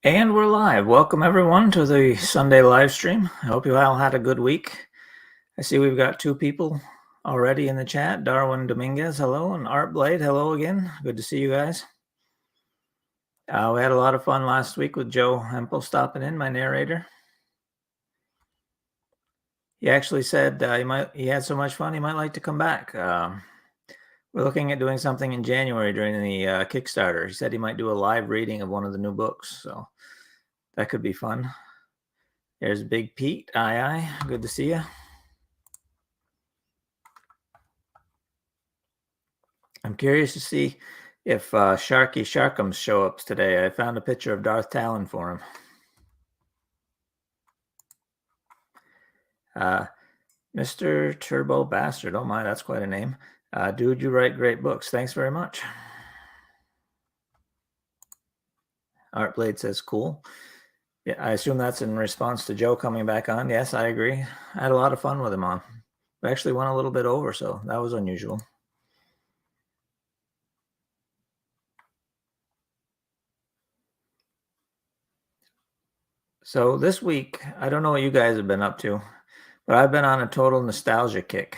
And we're live. Welcome everyone to the Sunday live stream. I hope you all had a good week. I see we've got two people already in the chat. Darwin Dominguez, hello, and Art Blade, hello again. Good to see you guys. We had a lot of fun last week with Joe Hempel stopping in, my narrator. He actually said he had so much fun he might like to come back. We're looking at doing something in January during the Kickstarter. He said he might do a live reading of one of the new books, so that could be fun. There's Big Pete. Aye. Good to see you. I'm curious to see if Sharky Sharkums show up today. I found a picture of Darth Talon for him. Mr. Turbo Bastard. Oh my, that's quite a name. Dude, you write great books. Thanks very much. Artblade says cool. Yeah, I assume that's in response to Joe coming back on. Yes, I agree. I had a lot of fun with him on. We actually went a little bit over, so that was unusual. So this week, I don't know what you guys have been up to, but I've been on a total nostalgia kick.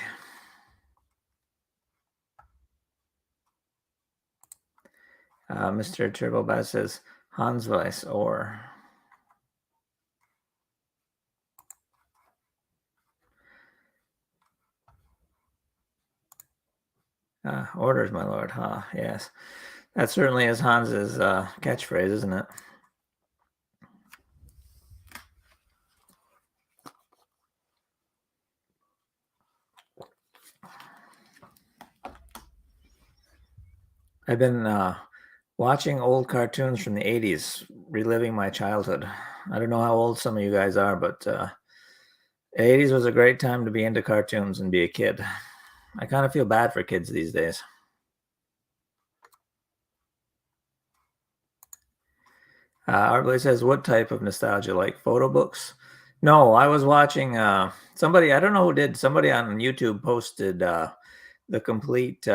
Mr. Turbo Bass says Hans Weiss or orders, my lord. Yes. That certainly is Hans's catchphrase, isn't it? I've been watching old cartoons from the 80s, reliving my childhood. I don't know how old some of you guys are, but the 80s was a great time to be into cartoons and be a kid. I kind of feel bad for kids these days. Artblade says, what type of nostalgia? Like photo books? No, I was watching somebody, I don't know who did, somebody on YouTube posted the complete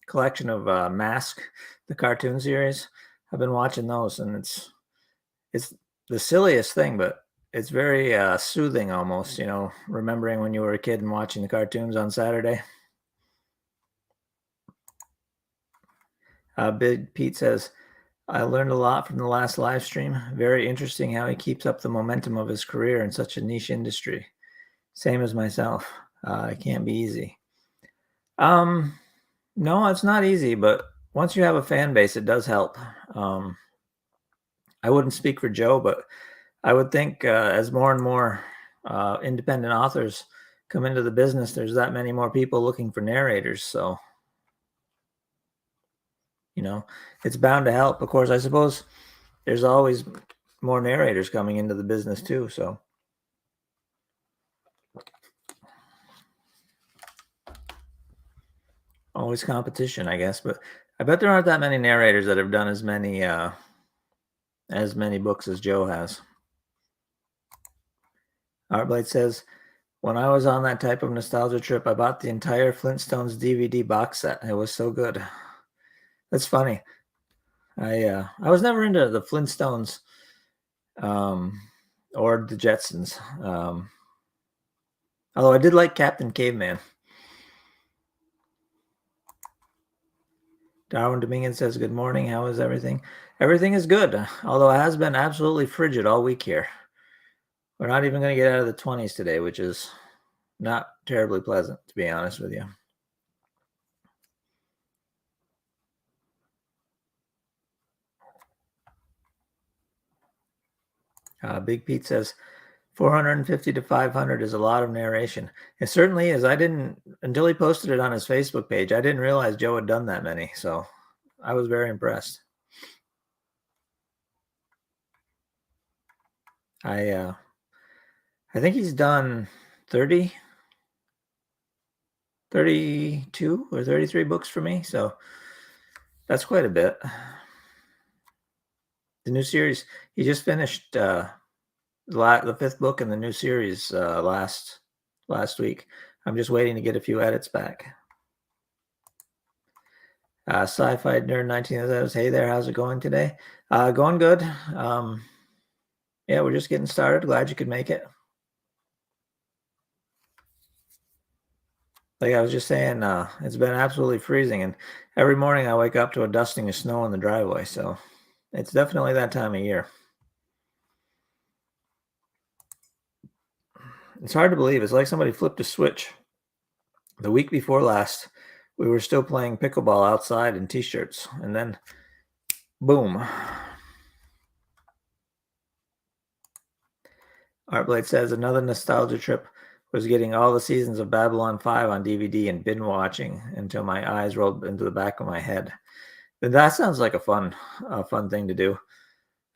collection of Mask, the cartoon series. I've been watching those, and it's the silliest thing, but it's very soothing almost, you know, remembering when you were a kid and watching the cartoons on Saturday. Big Pete says, I learned a lot from the last live stream. Very interesting how he keeps up the momentum of his career in such a niche industry. Same as myself. It can't be easy. No, it's not easy, but once you have a fan base, it does help. I wouldn't speak for Joe, but I would think as more and more independent authors come into the business, there's that many more people looking for narrators. So, you know, it's bound to help. Of course, I suppose there's always more narrators coming into the business too. So, always competition, I guess. But I bet there aren't that many narrators that have done as many books as Joe has. Artblade says, when I was on that type of nostalgia trip, I bought the entire Flintstones DVD box set. It was so good. That's funny. I was never into the Flintstones or the Jetsons. Although I did like Captain Caveman. Darwin Dominguez says, good morning. How is everything? Everything is good, although it has been absolutely frigid all week here. We're not even going to get out of the 20s today, which is not terribly pleasant, to be honest with you. Big Pete says 450 to 500 is a lot of narration. It certainly is. I didn't, until he posted it on his Facebook page, I didn't realize Joe had done that many. So I was very impressed. I think he's done 30, 32 or 33 books for me. So that's quite a bit. The new series, he just finished the 5th book in the new series last week. I'm just waiting to get a few edits back. Sci-Fi Nerd 19 says, "Hey there, how's it going today?" Going good. Yeah, we're just getting started. Glad you could make it. Like I was just saying, it's been absolutely freezing, and every morning I wake up to a dusting of snow in the driveway, so it's definitely that time of year. It's hard to believe. It's like somebody flipped a switch. The week before last, we were still playing pickleball outside in t-shirts, and then boom. Artblade says another nostalgia trip was getting all the seasons of Babylon 5 on DVD and binge watching until my eyes rolled into the back of my head. That sounds like a fun thing to do.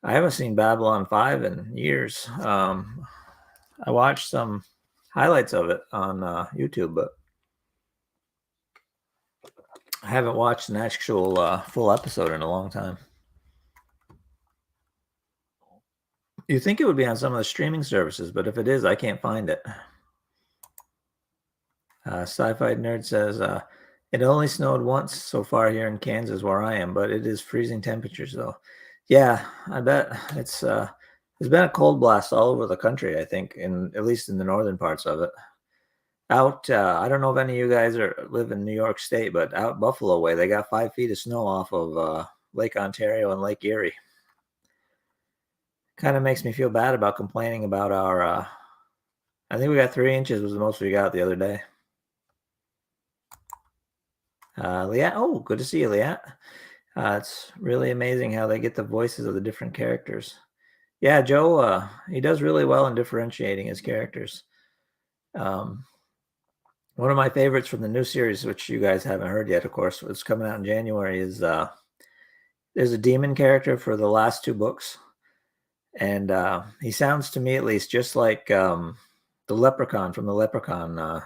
I haven't seen Babylon 5 in years. I watched some highlights of it on YouTube, but I haven't watched an actual full episode in a long time. You think it would be on some of the streaming services, but if it is, I can't find it. Sci-Fi Nerd says, it only snowed once so far here in Kansas where I am, but it is freezing temperatures though. Yeah, I bet it's there's been a cold blast all over the country, I think, at least in the northern parts of it. Out, I don't know if any of you guys live in New York State, but out Buffalo way, they got 5 feet of snow off of Lake Ontario and Lake Erie. Kind of makes me feel bad about complaining about our. I think we got 3 inches was the most we got the other day. Liat, oh, good to see you, Liat. It's really amazing how they get the voices of the different characters. Yeah, Joe, he does really well in differentiating his characters. One of my favorites from the new series, which you guys haven't heard yet, of course, it's coming out in January, is there's a demon character for the last 2 books. And he sounds to me, at least, just like the Leprechaun from the Leprechaun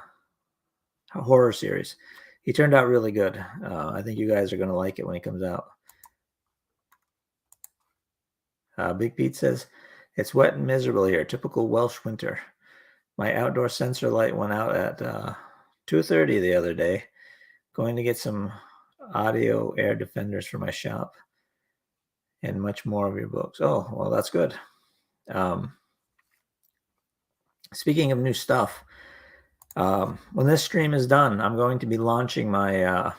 horror series. He turned out really good. I think you guys are going to like it when he comes out. Big Pete says, it's wet and miserable here. Typical Welsh winter. My outdoor sensor light went out at 2:30 the other day. Going to get some audio air defenders for my shop. And much more of your books. Oh, well, that's good. Speaking of new stuff, when this stream is done, I'm going to be launching my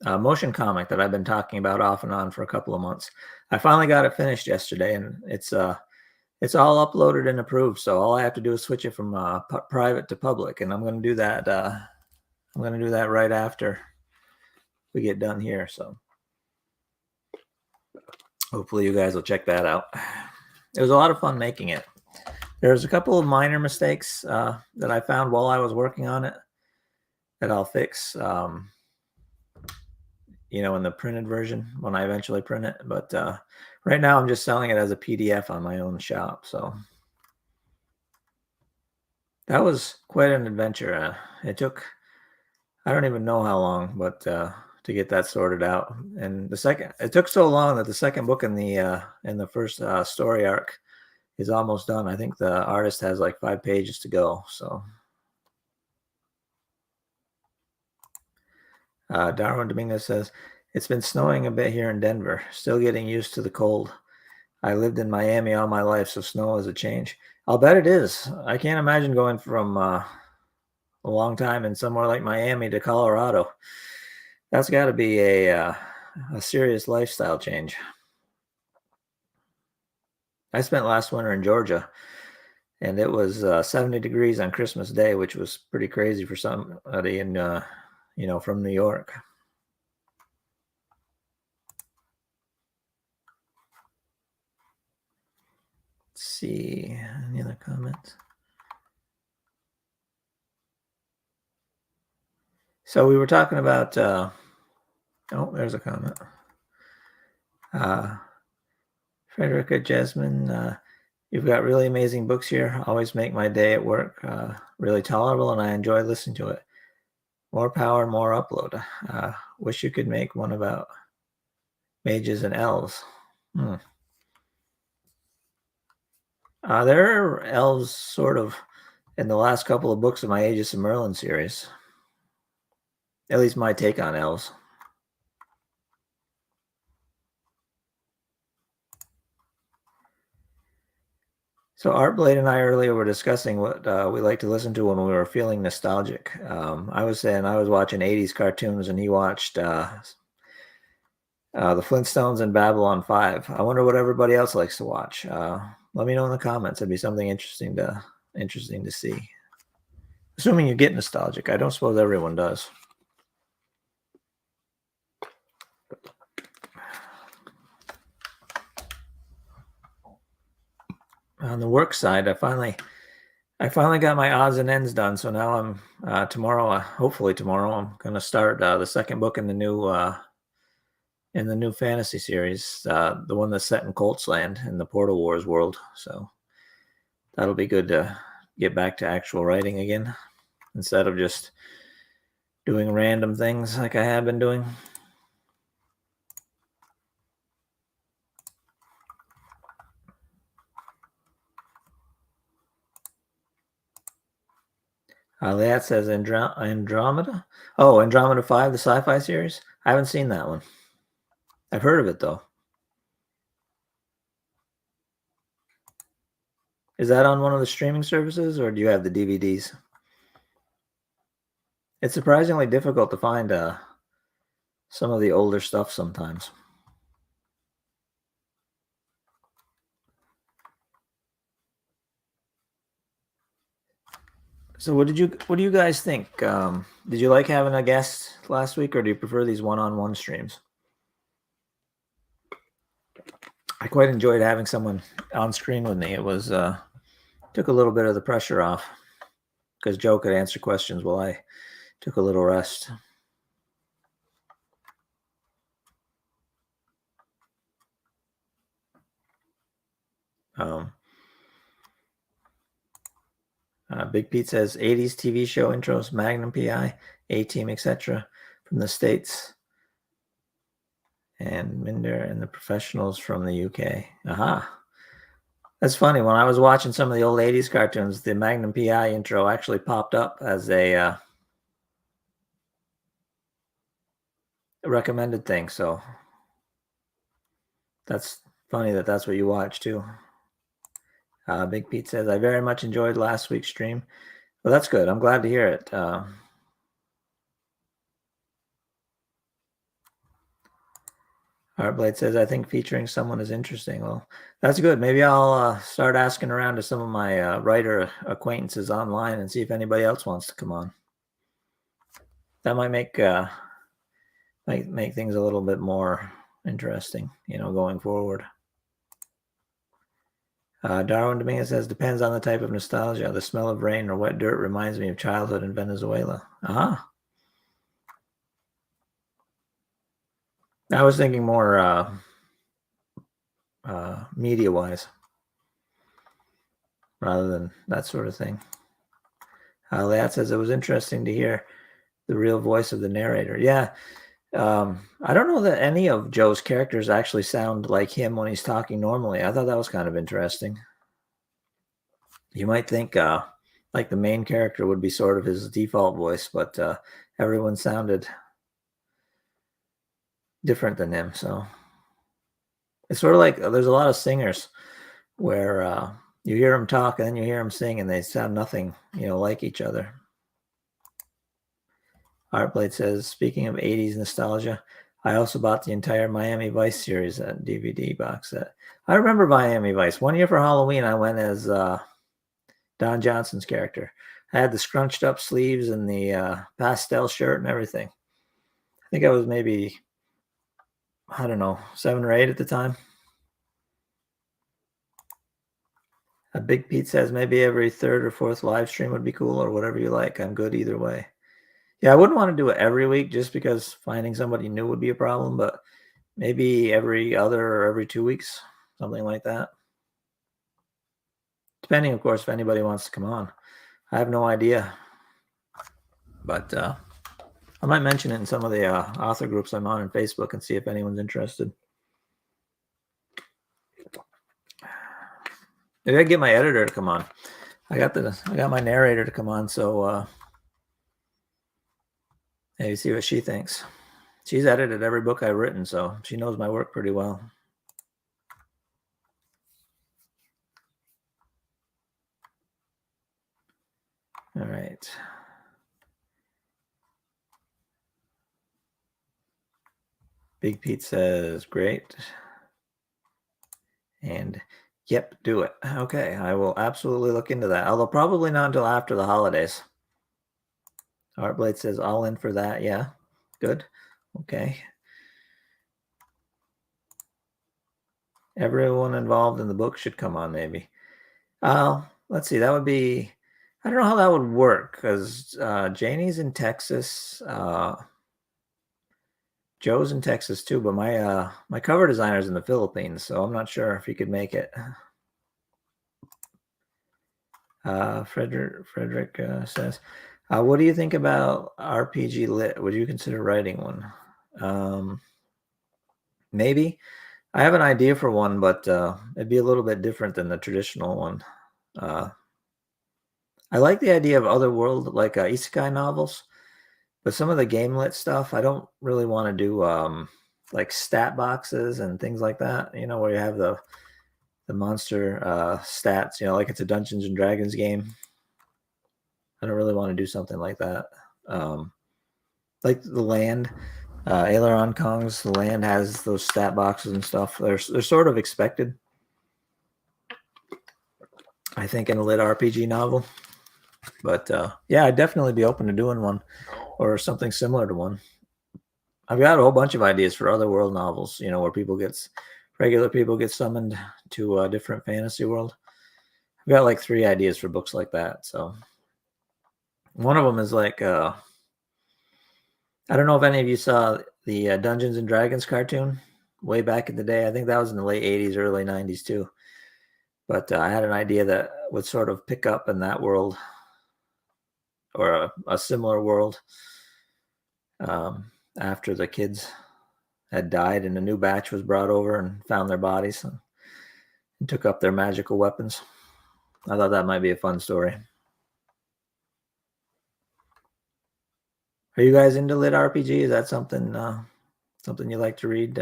motion comic that I've been talking about off and on for a couple of months. I finally got it finished yesterday, and it's all uploaded and approved. So all I have to do is switch it from private to public, and I'm going to do that. I'm going to do that right after we get done here. So hopefully you guys will check that out. It was a lot of fun making it. There's a couple of minor mistakes that I found while I was working on it that I'll fix, in the printed version when I eventually print it. But right now I'm just selling it as a PDF on my own shop. So that was quite an adventure. It took, I don't even know how long, but to get that sorted out. And it took so long that the second book in the first story arc is almost done. I think the artist has like 5 pages to go. So Darwin Dominguez says, it's been snowing a bit here in Denver. Still getting used to the cold. I lived in Miami all my life, so snow is a change. I'll bet it is. I can't imagine going from a long time in somewhere like Miami to Colorado. That's got to be a serious lifestyle change. I spent last winter in Georgia, and it was 70 degrees on Christmas Day, which was pretty crazy for somebody from New York. Let's see, any other comments? So we were talking about, there's a comment. Frederica Jasmine, you've got really amazing books here. Always make my day at work really tolerable, and I enjoy listening to it. More power, more upload. Wish you could make one about mages and elves. There are elves sort of in the last couple of books of my Aegis of Merlin series. At least my take on elves. So Artblade and I earlier were discussing what we like to listen to when we were feeling nostalgic. I was saying I was watching 80s cartoons and he watched the Flintstones and Babylon 5. I wonder what everybody else likes to watch. Let me know in the comments. It'd be something interesting to see. Assuming you get nostalgic. I don't suppose everyone does. On the work side, I finally got my odds and ends done. So now I'm tomorrow. Hopefully tomorrow, I'm going to start the second book in the new fantasy series, the one that's set in Colt's Land in the Portal Wars world. So that'll be good to get back to actual writing again instead of just doing random things like I have been doing. That says Andromeda. Oh, Andromeda 5, the sci-fi series. I haven't seen that one. I've heard of it though. Is that on one of the streaming services, or do you have the DVDs? It's surprisingly difficult to find some of the older stuff sometimes. So what do you guys think? Did you like having a guest last week, or do you prefer these one-on-one streams? I quite enjoyed having someone on screen with me. It was took a little bit of the pressure off because Joe could answer questions while I took a little rest. Big Pete says 80s TV show intros, Magnum PI, A-Team, etc. from the States. And Minder and the Professionals from the UK. Aha. That's funny. When I was watching some of the old 80s cartoons, the Magnum PI intro actually popped up as a recommended thing. So that's funny that's what you watch too. Big Pete says, I very much enjoyed last week's stream. Well, that's good. I'm glad to hear it. Heartblade says, I think featuring someone is interesting. Well, that's good. Maybe I'll start asking around to some of my writer acquaintances online and see if anybody else wants to come on. That might make things a little bit more interesting, going forward. Darwin Dominguez says, depends on the type of nostalgia. The smell of rain or wet dirt reminds me of childhood in Venezuela. Ah. I was thinking more media-wise rather than that sort of thing. Leat says, it was interesting to hear the real voice of the narrator. Yeah. I don't know that any of Joe's characters actually sound like him when he's talking normally. I thought that was kind of interesting. You might think like the main character would be sort of his default voice, but everyone sounded different than him. So it's sort of like there's a lot of singers where you hear them talk and then you hear them sing and they sound nothing, like each other. Heartblade says, speaking of 80s nostalgia, I also bought the entire Miami Vice series at DVD box set. I remember Miami Vice. One year for Halloween, I went as Don Johnson's character. I had the scrunched up sleeves and the pastel shirt and everything. I think I was maybe, I don't know, 7 or 8 at the time. A Big Pete says maybe every 3rd or 4th live stream would be cool, or whatever you like. I'm good either way. Yeah, I wouldn't want to do it every week just because finding somebody new would be a problem, but maybe every other or every 2 weeks, something like that. Depending, of course, if anybody wants to come on. I have no idea. But I might mention it in some of the author groups I'm on Facebook and see if anyone's interested. Maybe I get my editor to come on. I got my narrator to come on, so maybe see what she thinks. She's edited every book I've written, so she knows my work pretty well. All right. Big Pete says, great. And yep, do it. Okay, I will absolutely look into that. Although probably not until after the holidays. Artblade says all in for that. Yeah, good. Okay. Everyone involved in the book should come on, maybe. Let's see. That would be. I don't know how that would work because Janie's in Texas. Joe's in Texas too, but my cover designer's in the Philippines, so I'm not sure if he could make it. Frederick says, "What do you think about RPG Lit? Would you consider writing one?" Maybe. I have an idea for one, but it'd be a little bit different than the traditional one. Uh, I like the idea of other world, like isekai novels, but some of the game lit stuff, I don't really want to do like stat boxes and things like that. You know, where you have the monster stats. You know, like it's a Dungeons and Dragons game. I don't really want to do something like that. Um, like the land, Aileron Kong's the land has those stat boxes and stuff. They're sort of expected, I think, in a lit RPG novel. But yeah, I'd definitely be open to doing one or something similar to one. I've got a whole bunch of ideas for other world novels. You know, where regular people get summoned to a different fantasy world. I've got like 3 ideas for books like that. So one of them is like I don't know if any of you saw the Dungeons and Dragons cartoon way back in the day. I think that was in the late 80s, early 90s too. But I had an idea that would sort of pick up in that world or a similar world after the kids had died and a new batch was brought over and found their bodies and took up their magical weapons. I thought that might be a fun story. Are you guys into lit RPG? Is that something you like to read?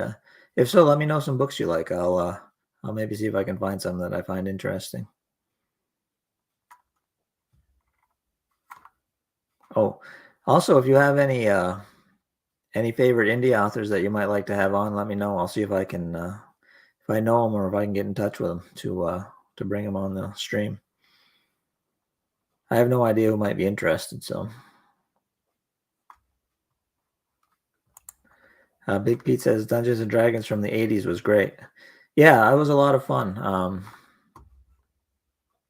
If so, let me know some books you like. I'll maybe see if I can find some that I find interesting. Oh, also, if you have any favorite indie authors that you might like to have on, let me know. I'll see if I can if I know them or if I can get in touch with them to bring them on the stream. I have no idea who might be interested, so. Big Pete says Dungeons and Dragons from the 80s was great. Yeah, it was a lot of fun.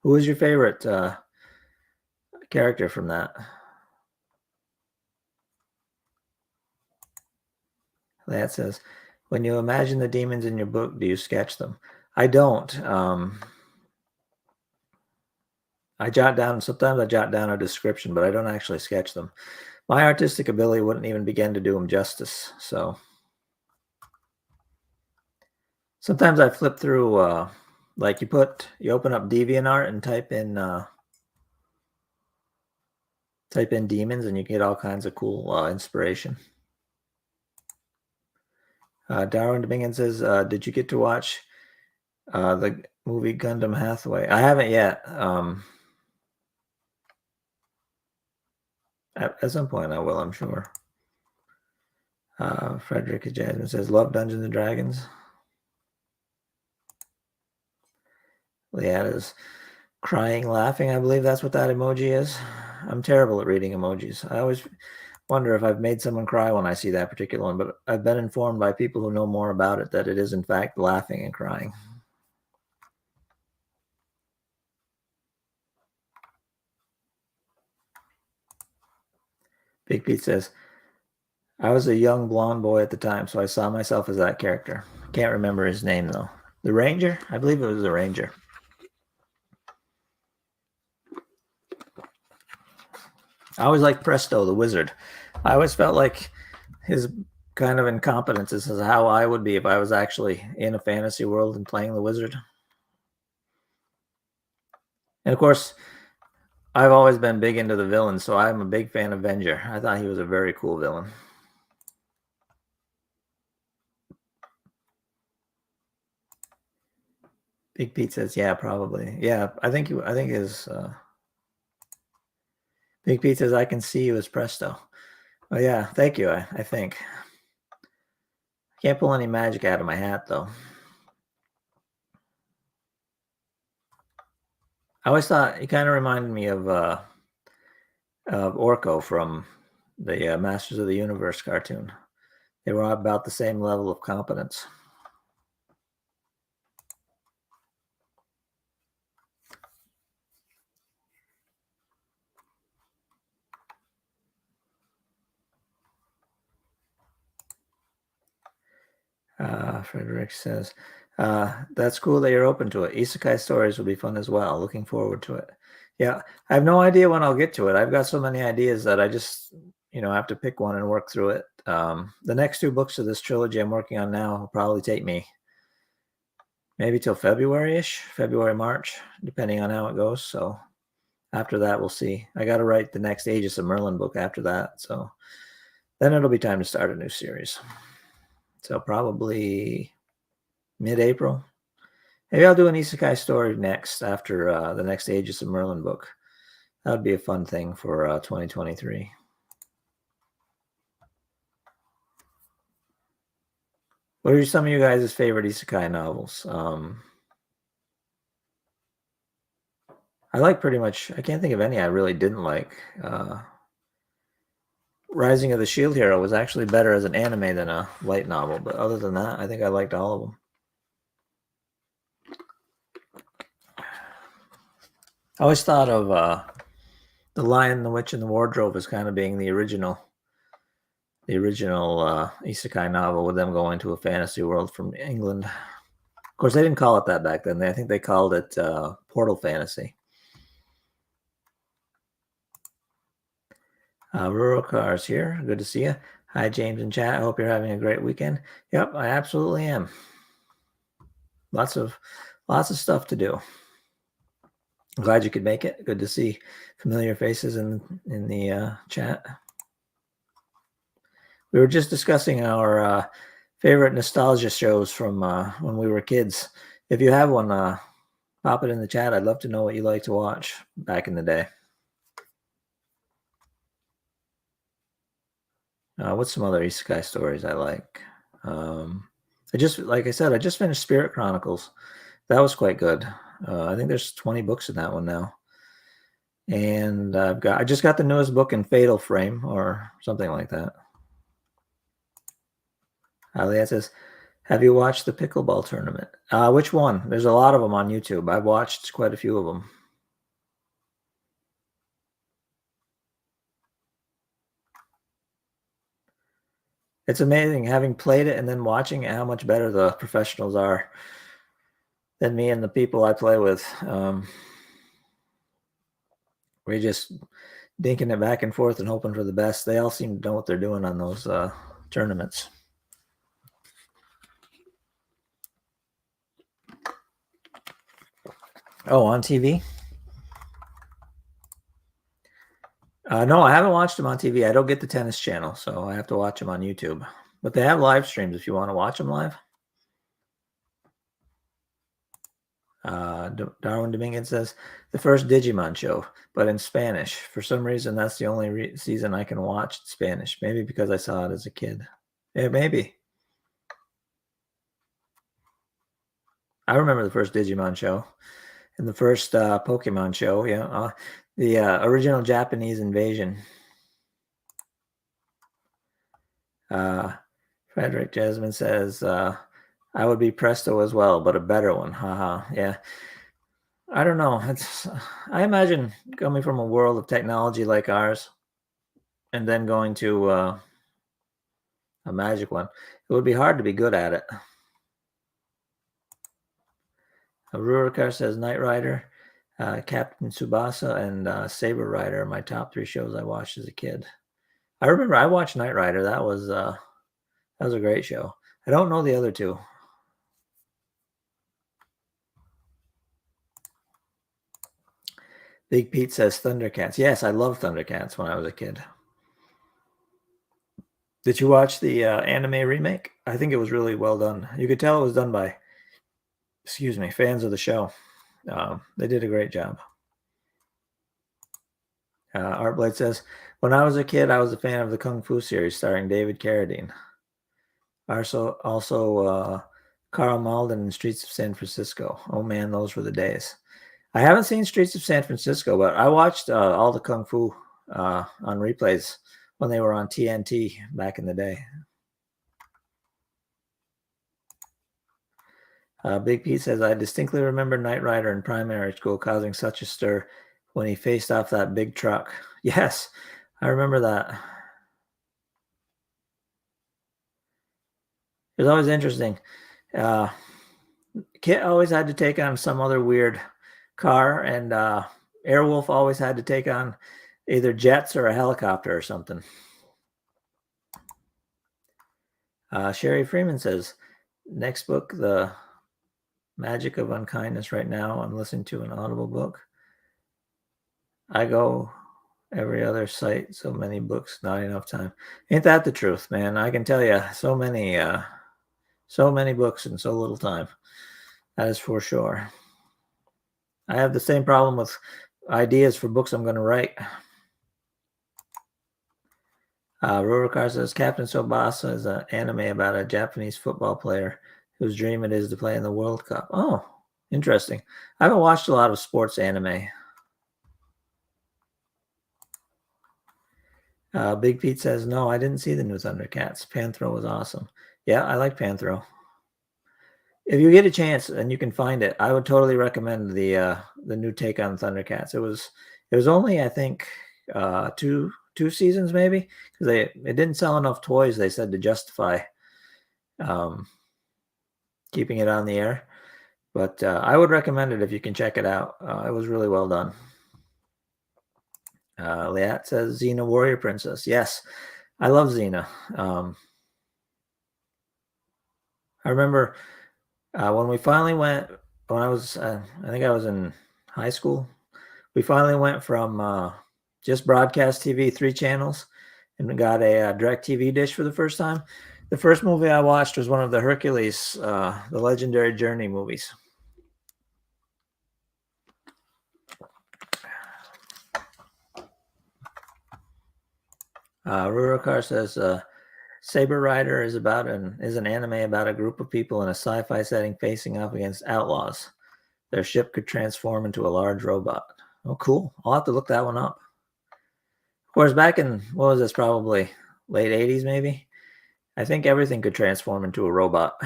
Who was your favorite character from that? That says, when you imagine the demons in your book, do you sketch them? I don't. Sometimes I jot down a description, but I don't actually sketch them. My artistic ability wouldn't even begin to do them justice. So sometimes I flip through, like you open up DeviantArt and type in demons and you get all kinds of cool inspiration. Darwin Dominion says, did you get to watch the movie Gundam Hathaway? I haven't yet. At some point I will, I'm sure. Frederick Jasmine says, love Dungeons and Dragons. Leanna's crying, laughing. I believe that's what that emoji is. I'm terrible at reading emojis. I always wonder if I've made someone cry when I see that particular one, but I've been informed by people who know more about it that it is, in fact, laughing and crying. Big Pete says, I was a young blonde boy at the time, so I saw myself as that character. Can't remember his name, though. The Ranger? I believe it was the Ranger. I always liked Presto, the wizard. I always felt like his kind of incompetence is how I would be if I was actually in a fantasy world and playing the wizard. And of course, I've always been big into the villains, so I'm a big fan of Venger. I thought he was a very cool villain. Big Pete says, "Yeah, probably. Yeah, I think his Big Pete says, I can see you as Presto. Oh, yeah. Thank you, I think. Can't pull any magic out of my hat, though. I always thought he kind of reminded me of Orko from the Masters of the Universe cartoon. They were about the same level of competence. Frederick says, that's cool that you're open to it. Isekai stories will be fun as well. Looking forward to it. Yeah, I have no idea when I'll get to it. I've got so many ideas that I just, have to pick one and work through it. The next 2 books of this trilogy I'm working on now will probably take me maybe till February-ish, February, March, depending on how it goes. So after that, we'll see. I got to write the next Aegis of Merlin book after that. So then it'll be time to start a new series. So probably mid-April. Maybe I'll do an isekai story next after the next Aegis of Merlin book. That would be a fun thing for 2023. What are some of you guys' favorite isekai novels? I like pretty much, I can't think of any I really didn't like. Rising of the Shield Hero was actually better as an anime than a light novel, but other than that, I think I liked all of them. I always thought of The Lion, the Witch, and the Wardrobe as kind of being the original isekai novel with them going to a fantasy world from England. Of course, they didn't call it that back then. I think they called it Portal Fantasy. Rural Cars here. Good to see you. Hi, James and chat. I hope you're having a great weekend. Yep, I absolutely am. Lots of stuff to do. I'm glad you could make it. Good to see familiar faces in the chat. We were just discussing our favorite nostalgia shows from when we were kids. If you have one, pop it in the chat. I'd love to know what you like to watch back in the day. What's some other isekai stories I like? Like I said, I just finished Spirit Chronicles. That was quite good. I think there's 20 books in that one now. And I just got the newest book in Fatal Frame or something like that. Leanne says, have you watched the pickleball tournament? Which one? There's a lot of them on YouTube. I've watched quite a few of them. It's amazing having played it and then watching how much better the professionals are than me and the people I play with. We're just dinking it back and forth and hoping for the best. They all seem to know what they're doing on those tournaments. Oh, on TV? No, I haven't watched them on TV. I don't get the tennis channel, so I have to watch them on YouTube. But they have live streams if you want to watch them live. Darwin Dominguez says, the first Digimon show, but in Spanish. For some reason, that's the only season I can watch in Spanish. Maybe because I saw it as a kid. Yeah, maybe. I remember the first Digimon show and the first Pokemon show. Yeah, the original Japanese invasion. Frederick Jasmine says, I would be Presto as well, but a better one. Haha. Yeah. I don't know. I imagine coming from a world of technology like ours and then going to a magic one, it would be hard to be good at it. Rurikar says Knight Rider, Captain Tsubasa, and Saber Rider are my top 3 shows I watched as a kid. I remember I watched Knight Rider. That was a great show. I don't know the other 2. Big Pete says Thundercats. Yes, I loved Thundercats when I was a kid. Did you watch the anime remake? I think it was really well done. You could tell it was done by, fans of the show. They did a great job. Artblade says, when I was a kid, I was a fan of the Kung Fu series starring David Carradine. Also, Carl Malden in Streets of San Francisco. Oh man, those were the days. I haven't seen Streets of San Francisco, but I watched all the Kung Fu on replays when they were on TNT back in the day. Big Pete says, I distinctly remember Knight Rider in primary school causing such a stir when he faced off that big truck. Yes, I remember that. It was always interesting. Uh, Kit always had to take on some other weird car, and Airwolf always had to take on either jets or a helicopter or something. Sherry Freeman says, next book, The Magic of Unkindness. Right now, I'm listening to an Audible book. I go every other site, so many books, not enough time. Ain't that the truth, man? I can tell you, so many books in so little time. That is for sure. I have the same problem with ideas for books I'm going to write. Rurikar says Captain Tsubasa is an anime about a Japanese football player whose dream it is to play in the World Cup. Oh, interesting. I haven't watched a lot of sports anime. Big Pete says, no, I didn't see the new Thundercats. Panthro was awesome. Yeah, I like Panthro. If you get a chance and you can find it, I would totally recommend the new take on Thundercats. It was only, I think, two seasons maybe, because it didn't sell enough toys, they said, to justify keeping it on the air. But I would recommend it if you can check it out. It was really well done. Liat says Xena Warrior Princess. Yes, I love Xena. I remember when we finally went, when I think I was in high school, we finally went from just broadcast TV, 3 channels, and we got a direct TV dish for the first time. The first movie I watched was one of the Hercules, the Legendary Journey movies. Rurikar says Saber Rider is an anime about a group of people in a sci-fi setting facing off against outlaws. Their ship could transform into a large robot. Oh, cool! I'll have to look that one up. Of course, back in what was this? Probably late '80s, maybe. I think everything could transform into a robot.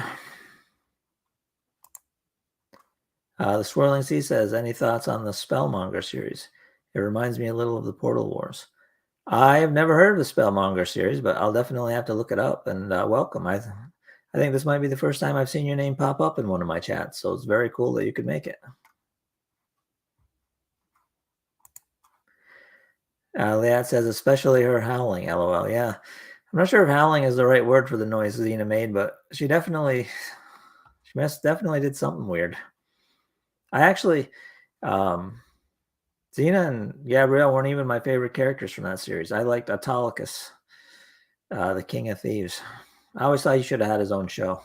The Swirling Sea says, any thoughts on the Spellmonger series? It reminds me a little of the Portal Wars. I have never heard of the Spellmonger series, but I'll definitely have to look it up. And welcome. I think this might be the first time I've seen your name pop up in one of my chats, so it's very cool that you could make it. Liat says, especially her howling, LOL. Yeah, I'm not sure if howling is the right word for the noise Xena made, but she definitely did something weird. I actually, Xena and Gabrielle weren't even my favorite characters from that series. I liked Autolycus, the King of Thieves. I always thought he should have had his own show.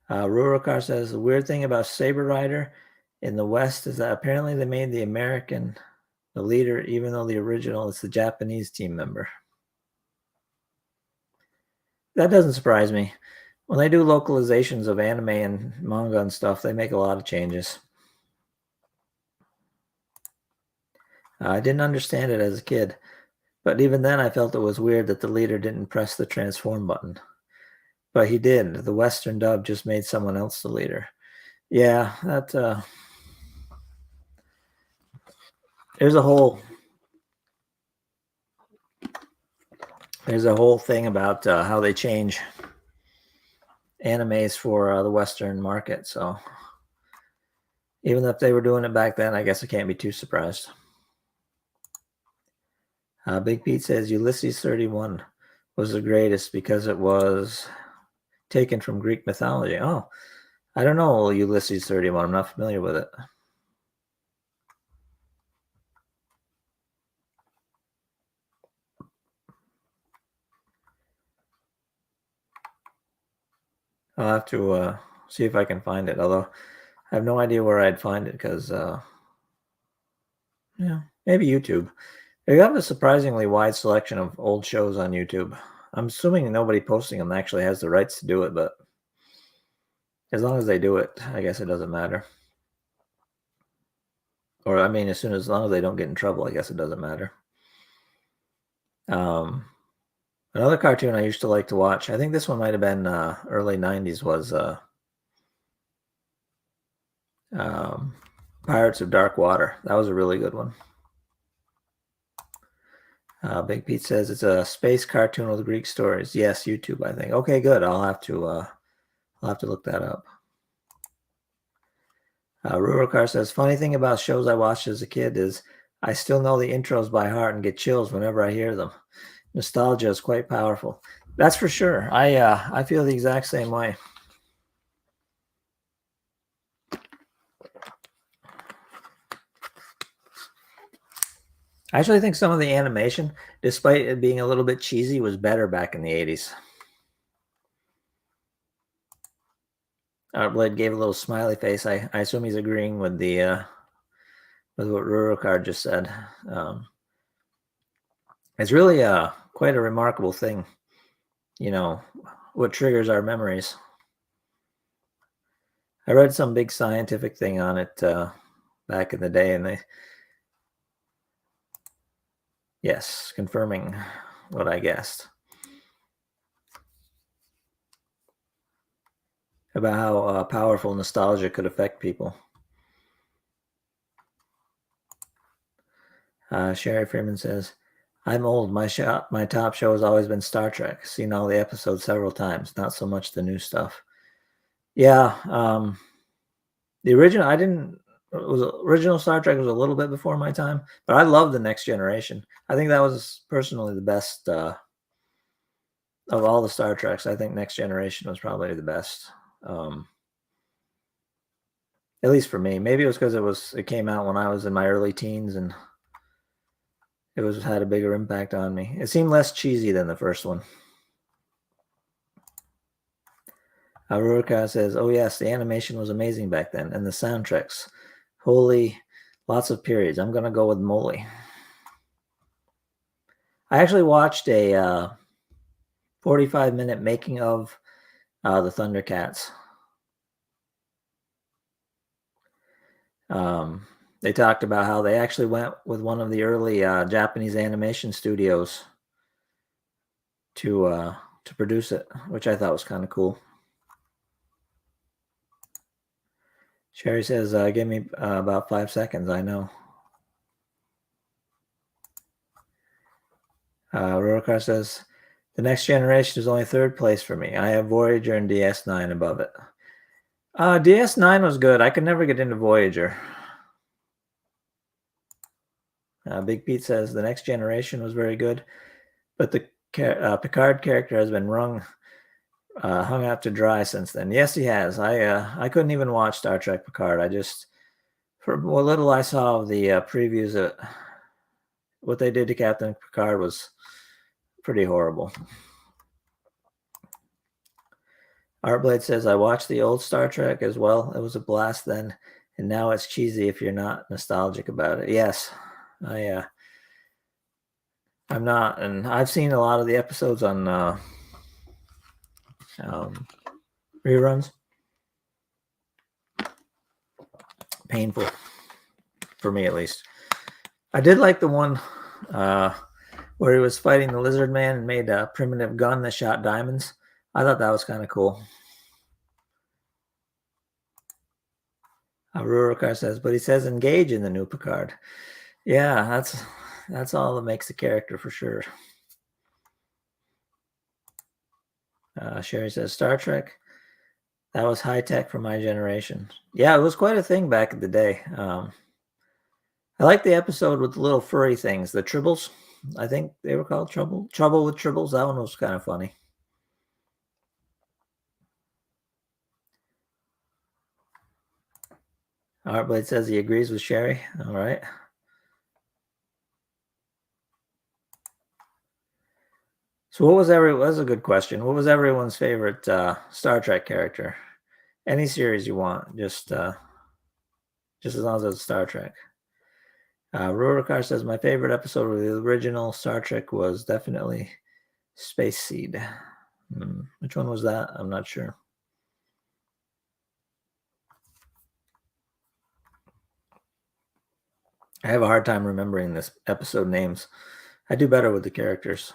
Rurikar says, the weird thing about Saber Rider in the West is that apparently they made the American the leader, even though the original is the Japanese team member. That doesn't surprise me. When they do localizations of anime and manga and stuff, they make a lot of changes. I didn't understand it as a kid, but even then I felt it was weird that the leader didn't press the transform button. But he did. The Western dub just made someone else the leader. Yeah, that there's a whole thing about how they change animes for the Western market. So even if they were doing it back then, I guess I can't be too surprised. Big Pete says Ulysses 31 was the greatest because it was taken from Greek mythology. Oh, I don't know Ulysses 31. I'm not familiar with it. I'll have to see if I can find it. Although I have no idea where I'd find it because, yeah, maybe YouTube. They have a surprisingly wide selection of old shows on YouTube. I'm assuming nobody posting them actually has the rights to do it, but as long as they do it, I guess it doesn't matter. Or I mean, as long as they don't get in trouble, I guess it doesn't matter. Um, Another cartoon I used to like to watch, I think this one might have been early 90s, was um, Pirates of Dark Water. That was a really good one. Big Pete says it's a space cartoon with Greek stories. Yes, YouTube, I think. Okay, good. I'll have to look that up. Rural says, funny thing about shows I watched as a kid is I still know the intros by heart and get chills whenever I hear them. Nostalgia is quite powerful. That's for sure. I feel the exact same way. I actually think some of the animation, despite it being a little bit cheesy, was better back in the 80s. Blade gave a little smiley face. I assume he's agreeing with the with what Rurokar just said. It's really quite a remarkable thing, you know, what triggers our memories. I read some big scientific thing on it back in the day, and yes, confirming what I guessed about how powerful nostalgia could affect people. Sherry Freeman says, I'm old. My top show has always been Star Trek. Seen all the episodes several times, not so much the new stuff. Yeah, the original, original Star Trek was a little bit before my time, but I love the Next Generation. I think that was personally the best of all the Star Treks. I think Next Generation was probably the best, at least for me. Maybe it was because it came out when I was in my early teens and it had a bigger impact on me. It seemed less cheesy than the first one. Aurora says, "Oh yes, the animation was amazing back then, and the soundtracks. Holy, lots of periods. I'm gonna go with Molly." I actually watched a 45-minute making of the Thundercats. They talked about how they actually went with one of the early Japanese animation studios to produce it, which I thought was kind of cool. Sherry says, "Give me about 5 seconds." I know. Rorokar says, "The Next Generation is only third place for me. I have Voyager and DS9 above it." DS9 was good. I could never get into Voyager. Big Pete says, "The Next Generation was very good, but the Picard character has been hung out to dry since then." Yes, he has. I couldn't even watch Star Trek Picard. For what little I saw of the previews, what they did to Captain Picard was pretty horrible. Artblade says, "I watched the old Star Trek as well. It was a blast then, and now it's cheesy if you're not nostalgic about it." Yes, I'm not, and I've seen a lot of the episodes on reruns. Painful for me, at least. I did like the one where he was fighting the lizard man and made a primitive gun that shot diamonds. I thought that was kind of cool. Rurokar says, but he says engage in the new Picard. Yeah, that's all that makes the character for sure. Sherry says, Star Trek, that was high tech for my generation. Yeah, it was quite a thing back in the day. I like the episode with the little furry things, the tribbles. I think they were called Trouble with Tribbles. That one was kind of funny. Artblade says he agrees with Sherry. All right. So that's a good question. What was everyone's favorite Star Trek character? Any series you want, just just as long as it's Star Trek. Rurikar says my favorite episode of the original Star Trek was definitely Space Seed. Which one was that? I'm not sure. I have a hard time remembering this episode names. I do better with the characters.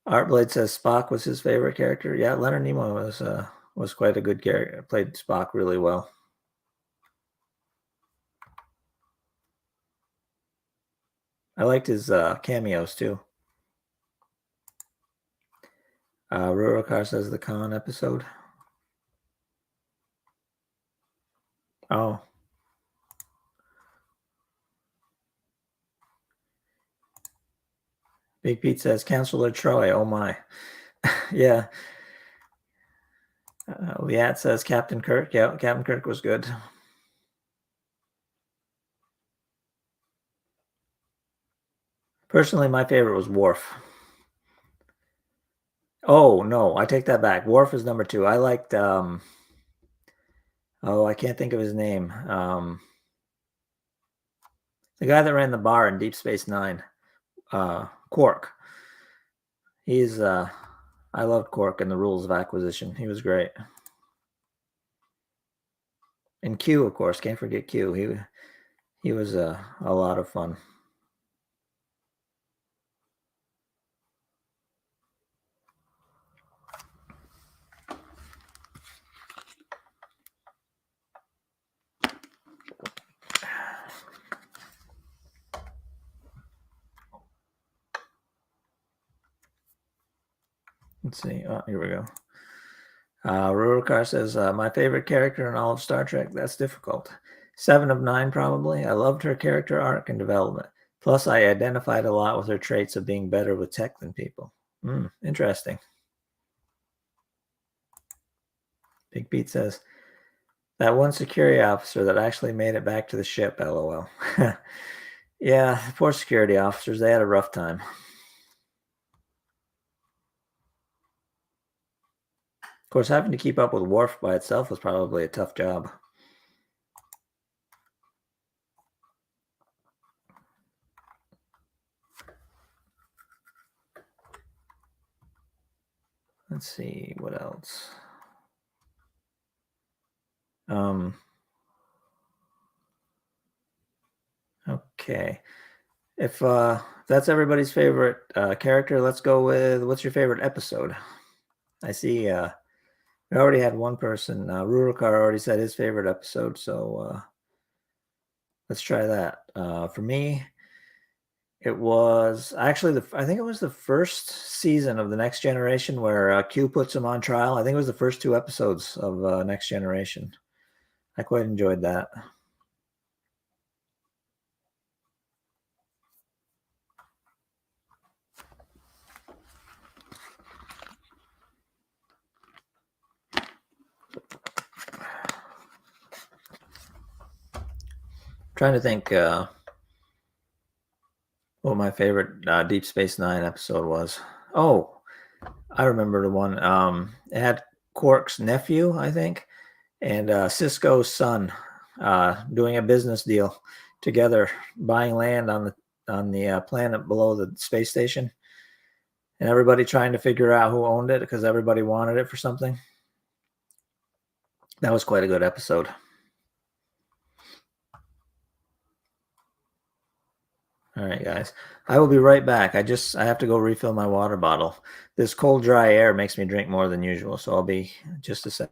Artblade says Spock was his favorite character. Yeah, Leonard Nimoy was quite a good character. Played Spock really well. I liked his cameos too. Rurikar says the Khan episode. Oh. Big Pete says Counselor Troy. Oh my. Yeah. Liat says Captain Kirk. Yeah, Captain Kirk was good. Personally, my favorite was Worf. Oh no, I take that back. Worf is number 2. I liked I can't think of his name. The guy that ran the bar in Deep Space Nine. Quark. He's I loved Quark and the Rules of Acquisition. He was great. And Q, of course, can't forget Q. He was a lot of fun. Let's see. Oh, here we go. Rurikar says, my favorite character in all of Star Trek. That's difficult. 7 of 9, probably. I loved her character arc and development. Plus, I identified a lot with her traits of being better with tech than people. Interesting. Big Pete says, that one security officer that actually made it back to the ship, lol. Yeah, poor security officers. They had a rough time. Of course, having to keep up with Worf by itself was probably a tough job. Let's see, what else? Okay. If that's everybody's favorite character, let's go with what's your favorite episode? I see we already had one person. Rurikar already said his favorite episode, so let's try that. For me, it was actually I think it was the first season of the Next Generation where Q puts him on trial. I think it was the first 2 episodes of Next Generation. I quite enjoyed that. Trying to think what my favorite Deep Space Nine episode was. Oh, I remember the one. It had Quark's nephew, I think, and Cisco's son doing a business deal together, buying land on the planet below the space station, and everybody trying to figure out who owned it because everybody wanted it for something. That was quite a good episode. All right, guys. I will be right back. I have to go refill my water bottle. This cold, dry air makes me drink more than usual, so I'll be just a sec.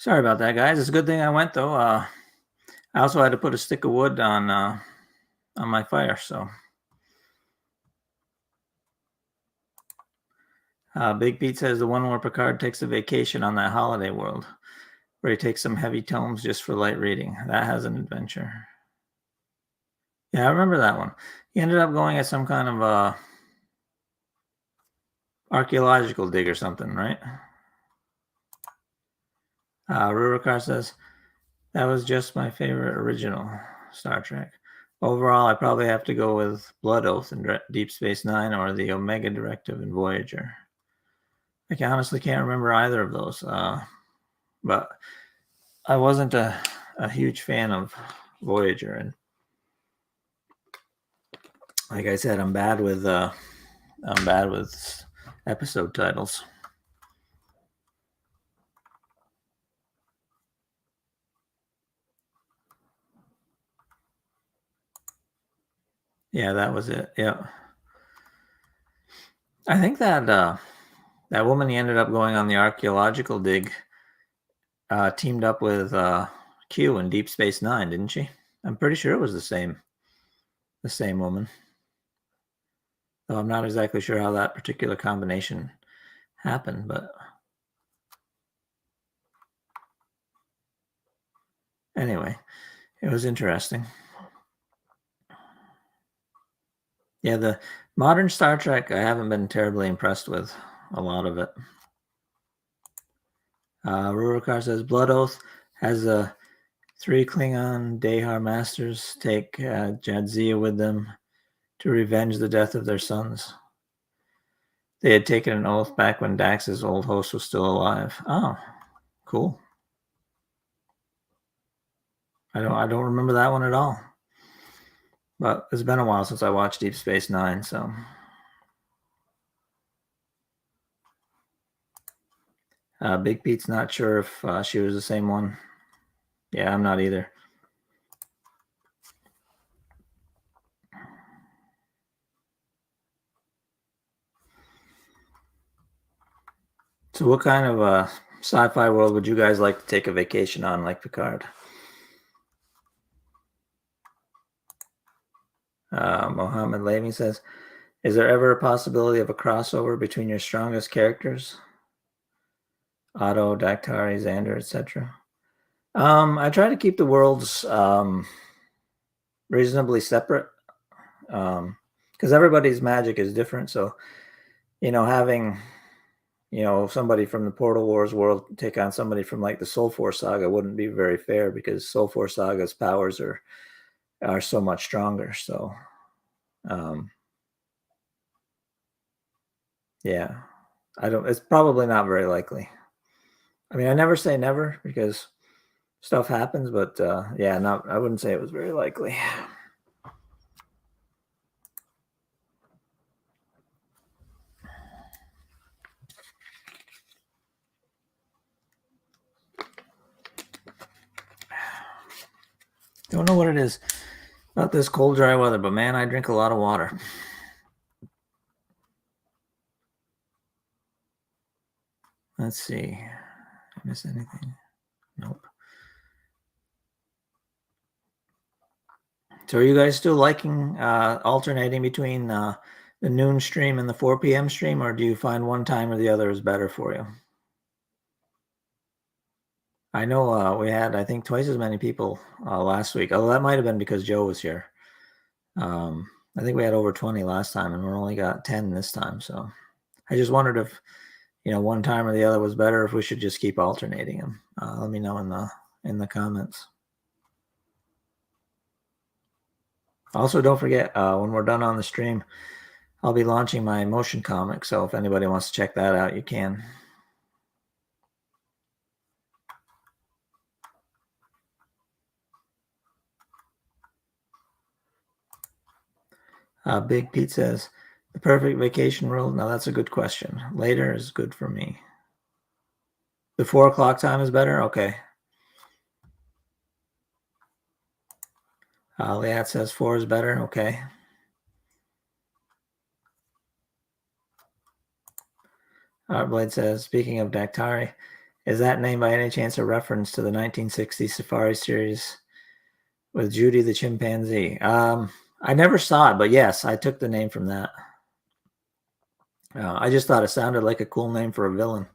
Sorry about that, guys. It's a good thing I went though. I also had to put a stick of wood on my fire. So, Big Pete says the one where Picard takes a vacation on that holiday world, where he takes some heavy tomes just for light reading. That has an adventure. Yeah, I remember that one. He ended up going at some kind of archaeological dig or something, right? Rurikar says that was just my favorite original Star Trek. Overall, I probably have to go with Blood Oath in Deep Space Nine or the Omega Directive in Voyager. I honestly can't remember either of those, but I wasn't a huge fan of Voyager, and like I said, I'm bad with episode titles. Yeah, that was it. Yeah, I think that that woman he ended up going on the archaeological dig teamed up with Q in Deep Space Nine, didn't she? I'm pretty sure it was the same woman. Though I'm not exactly sure how that particular combination happened, but anyway, it was interesting. Yeah, the modern Star Trek, I haven't been terribly impressed with a lot of it. Rurikar says Blood Oath has a 3 Klingon Dehar masters take Jadzia with them to revenge the death of their sons. They had taken an oath back when Dax's old host was still alive. Oh, cool. I don't remember that one at all. But it's been a while since I watched Deep Space Nine, so. Big Pete's not sure if she was the same one. Yeah, I'm not either. So, what kind of sci-fi world would you guys like to take a vacation on, like Picard? Mohammed Levy says, "Is there ever a possibility of a crossover between your strongest characters, Otto, Daktari, Xander, etc.?" I try to keep the worlds reasonably separate because everybody's magic is different. So, having somebody from the Portal Wars world take on somebody from like the Soul Force saga wouldn't be very fair because Soul Force saga's powers are so much stronger. So, yeah, I don't. It's probably not very likely. I mean, I never say never because stuff happens, but yeah, not. I wouldn't say it was very likely. Don't know what it is about this cold, dry weather, but man, I drink a lot of water. Let's see. I miss anything? Nope. So are you guys still liking alternating between the noon stream and the 4 p.m. stream, or do you find one time or the other is better for you? I know we had, I think, twice as many people last week. Although that might have been because Joe was here. I think we had over 20 last time, and we only got 10 this time. So I just wondered if, one time or the other was better. If we should just keep alternating them. Let me know in the comments. Also, don't forget when we're done on the stream, I'll be launching my motion comic. So if anybody wants to check that out, you can. Big Pete says, the perfect vacation rule. Now that's a good question. Later is good for me. The 4 o'clock time is better? Okay. Liat says 4 is better. Okay. Blade says, speaking of Daktari, Is that name by any chance a reference to the 1960s Safari series with Judy the chimpanzee? I never saw it, but yes, I took the name from that. I just thought it sounded like a cool name for a villain.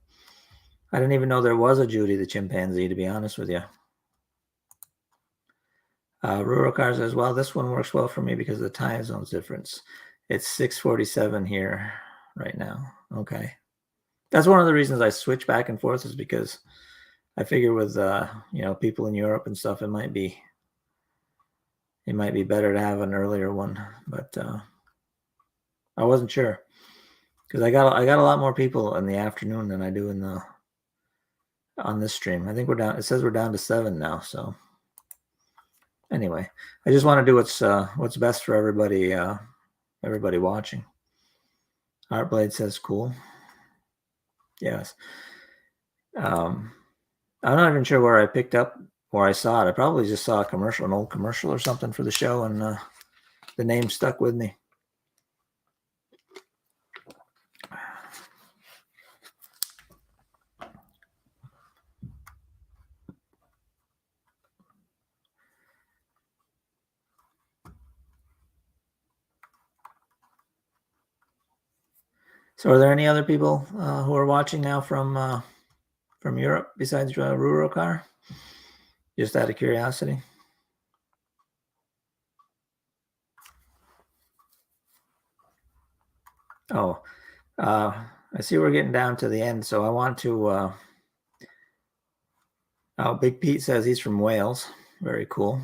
I didn't even know there was a Judy the chimpanzee, to be honest with you. Rurokar says, well, this one works well for me because of the time zone's difference. It's 6:47 here right now. Okay. That's one of the reasons I switch back and forth, is because I figure with people in Europe and stuff, it might be better to have an earlier one, but I wasn't sure, because I got a lot more people in the afternoon than I do on this stream. I think we're down. It says we're down to 7 now. So anyway, I just want to do what's best for everybody. Everybody watching. Artblade says cool. Yes. I'm not even sure where I picked up or I saw it. I probably just saw an old commercial or something for the show, and the name stuck with me. So, are there any other people who are watching now from Europe besides Rurokar? Just out of curiosity. Oh, I see we're getting down to the end, so I want to. Big Pete says he's from Wales. Very cool.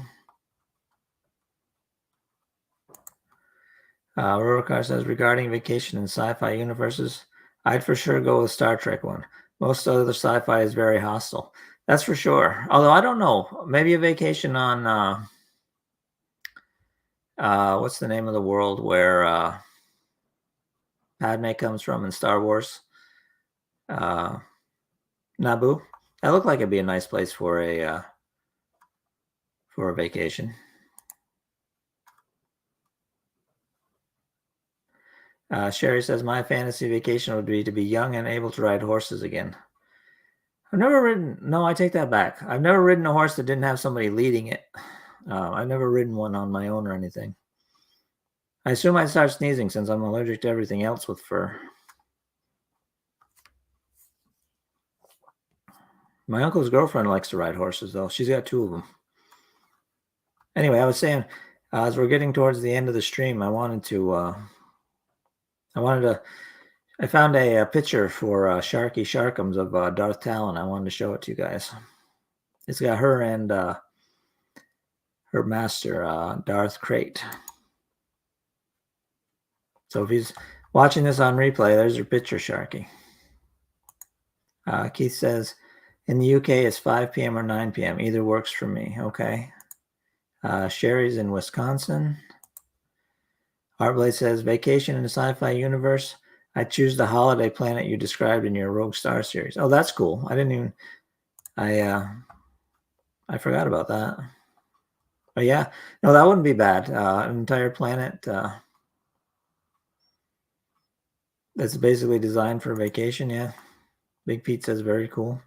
Rurokar says, regarding vacation in sci-fi universes, I'd for sure go with Star Trek one. Most other sci-fi is very hostile. That's for sure. Although I don't know, maybe a vacation on what's the name of the world where Padme comes from in Star Wars? Naboo. That looked like it'd be a nice place for a vacation. Sherry says, my fantasy vacation would be to be young and able to ride horses again. I've never ridden. No, I take that back. I've never ridden a horse that didn't have somebody leading it. I've never ridden one on my own or anything. I assume I'd start sneezing since I'm allergic to everything else with fur. My uncle's girlfriend likes to ride horses, though. She's got 2 of them. Anyway, I was saying, as we're getting towards the end of the stream, I found a picture for Sharky Sharkums of Darth Talon. I wanted to show it to you guys. It's got her and her master, Darth Crate. So if he's watching this on replay, there's your picture, Sharky. Keith says, in the UK, it's 5 p.m. or 9 p.m. Either works for me. Okay. Sherry's in Wisconsin. Artblade says, vacation in the sci-fi universe. I choose the holiday planet you described in your Rogue Star series. Oh, that's cool. I forgot about that. But yeah, no, that wouldn't be bad. An entire planet that's basically designed for vacation. Yeah. Big Pete says, very cool.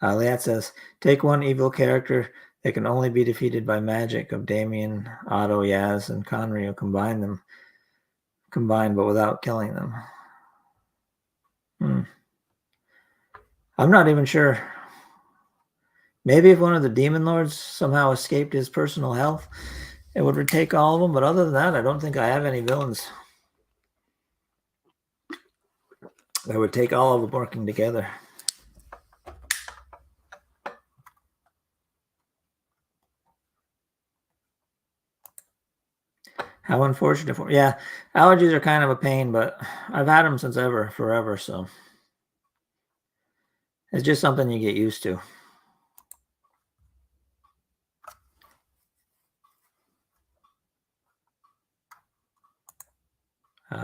Liat says, take one evil character that can only be defeated by magic of Damien, Otto, Yaz, and Conrio. Combined, but without killing them. I'm not even sure. Maybe if one of the demon lords somehow escaped his personal health, it would retake all of them. But other than that, I don't think I have any villains that would take all of them working together. How unfortunate for me. Yeah, allergies are kind of a pain, but I've had them since forever. So it's just something you get used to.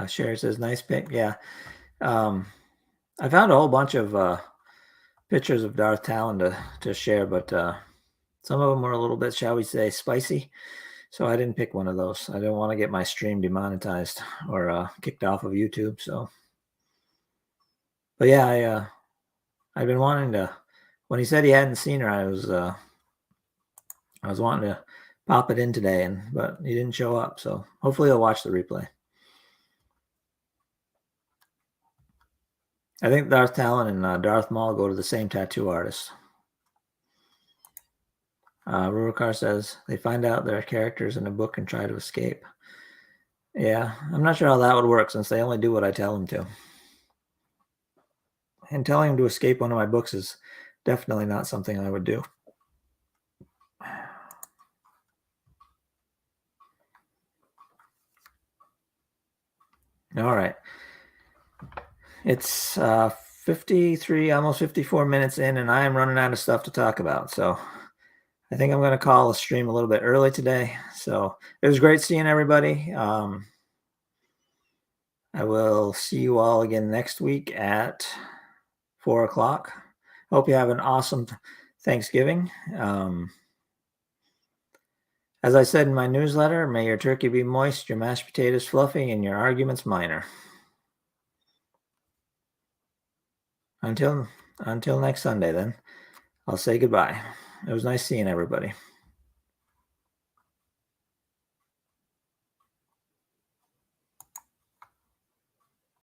Sherry says, nice pick. Yeah. I found a whole bunch of pictures of Darth Talon to share, but some of them were a little bit, shall we say, spicy. So I didn't pick one of those. I don't want to get my stream demonetized or kicked off of YouTube. So, but yeah, I've been wanting to. When he said he hadn't seen her, I was wanting to pop it in today, but he didn't show up. So hopefully he'll watch the replay. I think Darth Talon and Darth Maul go to the same tattoo artist. Rurikar says they find out their characters in a book and try to escape. Yeah, I'm not sure how that would work since they only do what I tell them to. And telling them to escape one of my books is definitely not something I would do. All right. It's 53, almost 54 minutes in, and I am running out of stuff to talk about. So I think I'm going to call the stream a little bit early today. So it was great seeing everybody. I will see you all again next week at 4 o'clock. Hope you have an awesome Thanksgiving. As I said in my newsletter, may your turkey be moist, your mashed potatoes fluffy, and your arguments minor. Until next Sunday, then, I'll say goodbye. It was nice seeing everybody.